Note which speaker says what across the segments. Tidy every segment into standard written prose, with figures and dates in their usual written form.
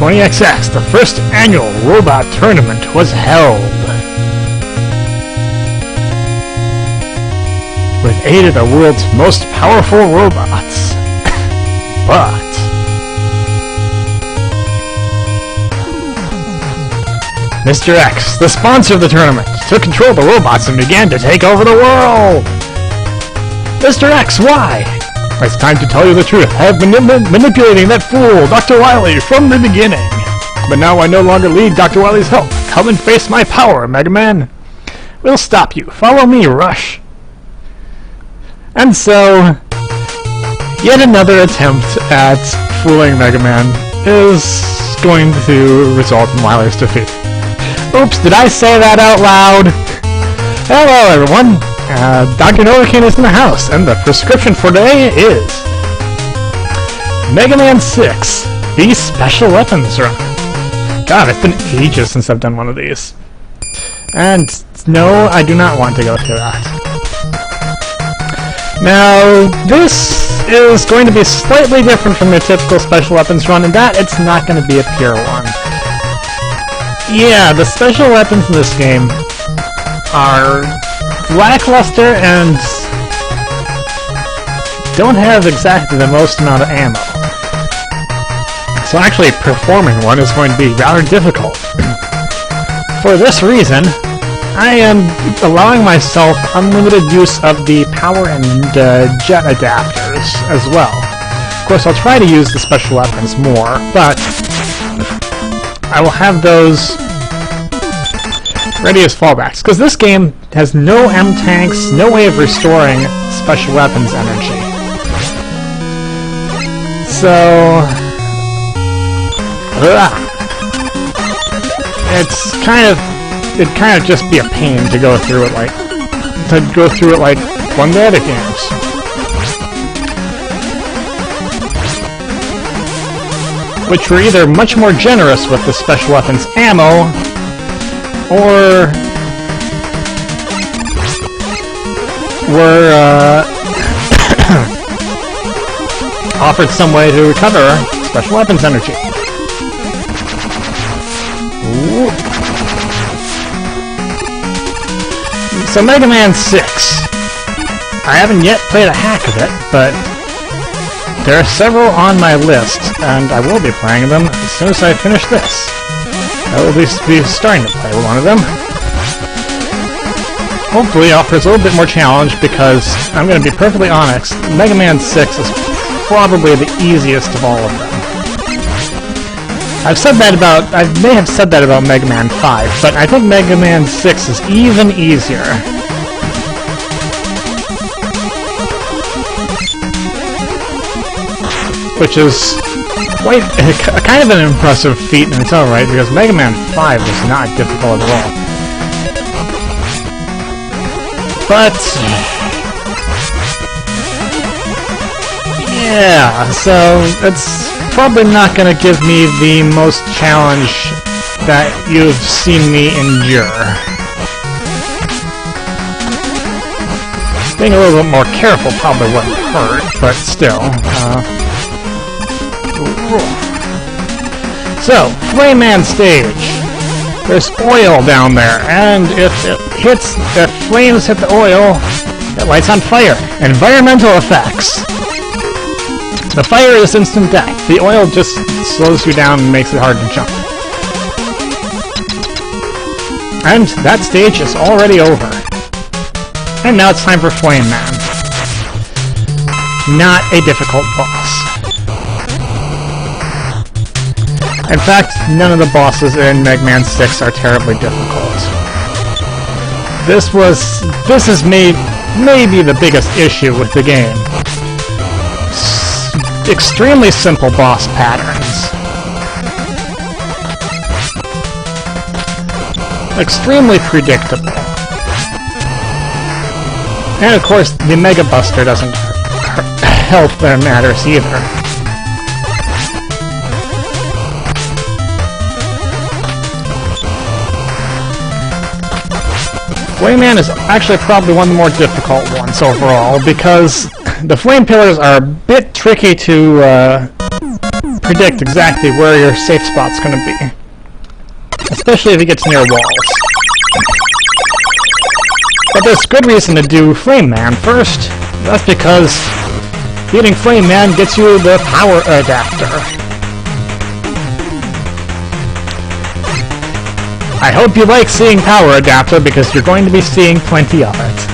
Speaker 1: 20XX, the first annual robot tournament was held. With 8 of the world's most powerful robots. But Mr. X, the sponsor of the tournament, took control of the robots and began to take over the world! Mr. X, why? It's time to tell you the truth. I have been manipulating that fool, Dr. Wily, from the beginning. But now I no longer need Dr. Wily's help. Come and face my power, Mega Man. We'll stop you. Follow me, Rush. And so, yet another attempt at fooling Mega Man is going to result in Wily's defeat. Oops, did I say that out loud? Hello everyone, Dr. Novocaine is in the house, and the prescription for today is Mega Man 6, the Special Weapons Run. God, it's been ages since I've done one of these. And no, I do not want to go through that. Now, this is going to be slightly different from your typical Special Weapons Run in that it's not going to be a pure one. Yeah, the special weapons in this game are lackluster and don't have exactly the most amount of ammo. So actually performing one is going to be rather difficult. For this reason, I am allowing myself unlimited use of the power and jet adapters as well. Of course, I'll try to use the special weapons more, but I will have those ready as fallbacks, because this game has no M-tanks, no way of restoring special weapons energy. So, it'd kind of just be a pain to go through it like one of the other games. Which were either much more generous with the special weapons ammo, or were offered some way to recover special weapons energy. Ooh. So Mega Man 6. I haven't yet played a hack of it, but there are several on my list, and I will be playing them as soon as I finish this. I will be starting to play one of them. Hopefully offers a little bit more challenge, because I'm going to be perfectly honest, Mega Man 6 is probably the easiest of all of them. I may have said that about Mega Man 5, but I think Mega Man 6 is even easier. Which is quite kind of an impressive feat in its own right, because Mega Man 5 was not difficult at all. But yeah, so it's probably not going to give me the most challenge that you've seen me endure. Being a little bit more careful probably wouldn't hurt, but still. So, Flame Man stage. There's oil down there, and if flames hit the oil, it lights on fire. Environmental effects. The fire is instant death. The oil just slows you down and makes it hard to jump. And that stage is already over. And now it's time for Flame Man. Not a difficult boss. In fact, none of the bosses in Mega Man 6 are terribly difficult. This is maybe the biggest issue with the game. Extremely simple boss patterns. Extremely predictable. And of course, the Mega Buster doesn't help their matters either. Flame Man is actually probably one of the more difficult ones overall, because the flame pillars are a bit tricky to predict exactly where your safe spot's going to be. Especially if it gets near walls. But there's good reason to do Flame Man first. That's because beating Flame Man gets you the power adapter. I hope you like seeing power adapter because you're going to be seeing plenty of it.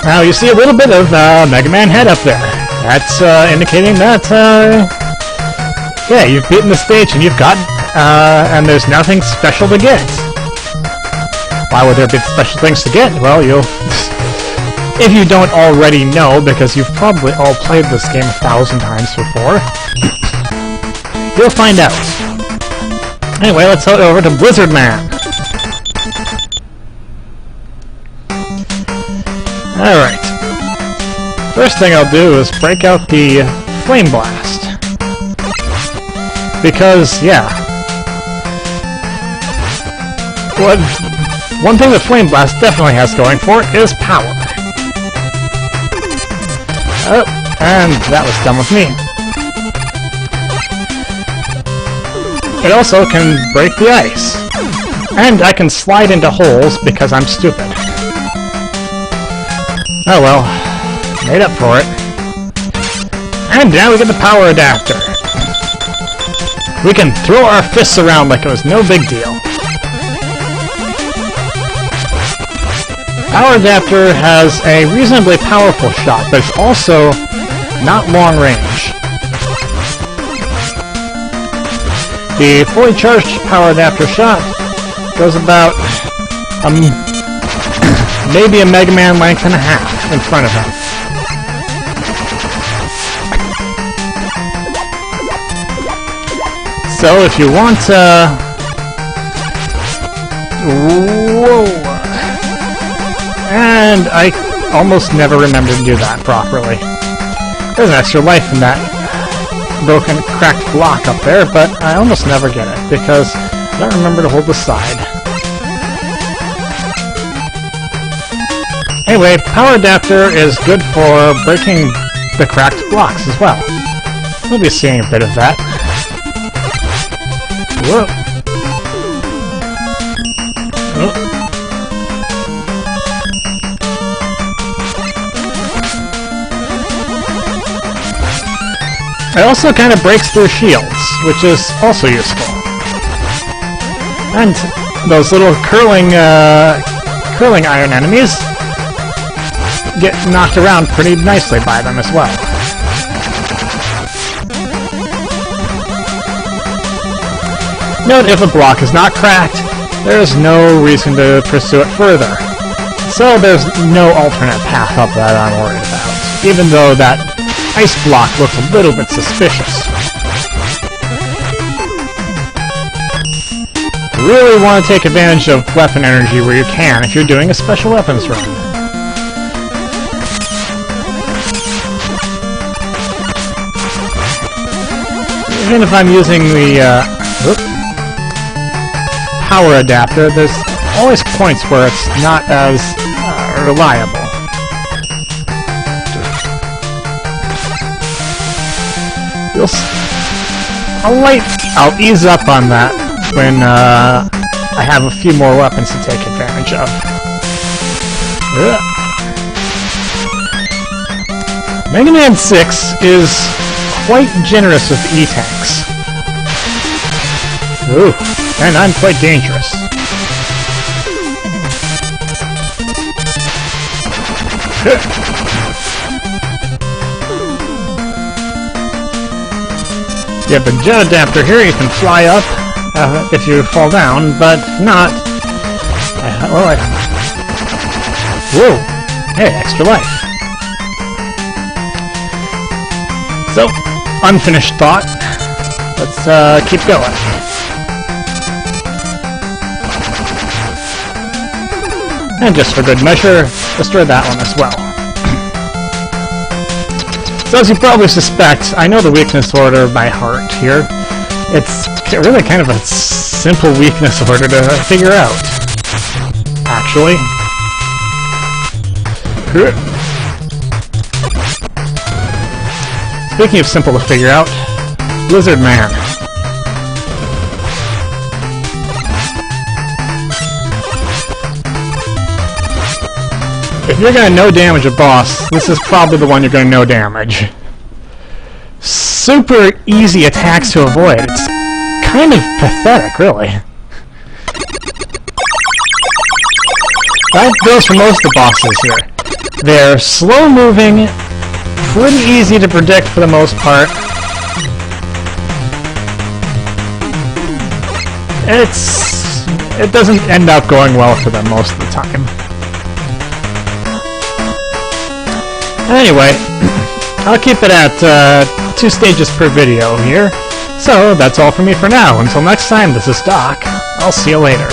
Speaker 1: Now you see a little bit of Mega Man head up there. That's indicating that, yeah, you've beaten the stage and you've got, and there's nothing special to get. Why would there be special things to get? Well, you'll, if you don't already know, because you've probably all played this game 1,000 times before, you'll find out. Anyway, let's head over to Blizzard Man. Alright. First thing I'll do is break out the Flame Blast. Because, yeah. One thing that Flame Blast definitely has going for it is power. Oh, and that was done with me. It also can break the ice. And I can slide into holes because I'm stupid. Oh well, made up for it. And now we get the power adapter. We can throw our fists around like it was no big deal. Power adapter has a reasonably powerful shot, but it's also not long range. The fully charged power adapter shot goes about maybe a Mega Man length and a half in front of him. So if you want whoa! And I almost never remember to do that properly. There's an extra life in that broken, cracked block up there, but I almost never get it because I don't remember to hold the side. Anyway, power adapter is good for breaking the cracked blocks as well. We'll be seeing a bit of that. Whoa. Oh. It also kind of breaks through shields, which is also useful. And those little curling iron enemies get knocked around pretty nicely by them as well. Note if a block is not cracked, there is no reason to pursue it further. So there's no alternate path up that I'm worried about, even though that ice block looks a little bit suspicious. Really want to take advantage of weapon energy where you can if you're doing a special weapons run. Even if I'm using the power adapter, there's always points where it's not as reliable. I'll ease up on that when I have a few more weapons to take advantage of. Mega Man 6 is quite generous with E-tanks. Ooh, and I'm quite dangerous. You have the jet adapter here, you can fly up if you fall down, but not... Whoa! Hey, extra life. So, unfinished thought. Let's keep going. And just for good measure, destroy that one as well. So as you probably suspect, I know the weakness order by heart here. It's really kind of a simple weakness order to figure out, actually. Speaking of simple to figure out, Lizard Man. If you're gonna no damage a boss, this is probably the one you're gonna no damage. Super easy attacks to avoid. It's kind of pathetic, really. That goes for most of the bosses here. They're slow-moving, pretty easy to predict for the most part. It doesn't end up going well for them most of the time. Anyway, I'll keep it at 2 stages per video here. So, that's all for me for now. Until next time, this is Doc. I'll see you later.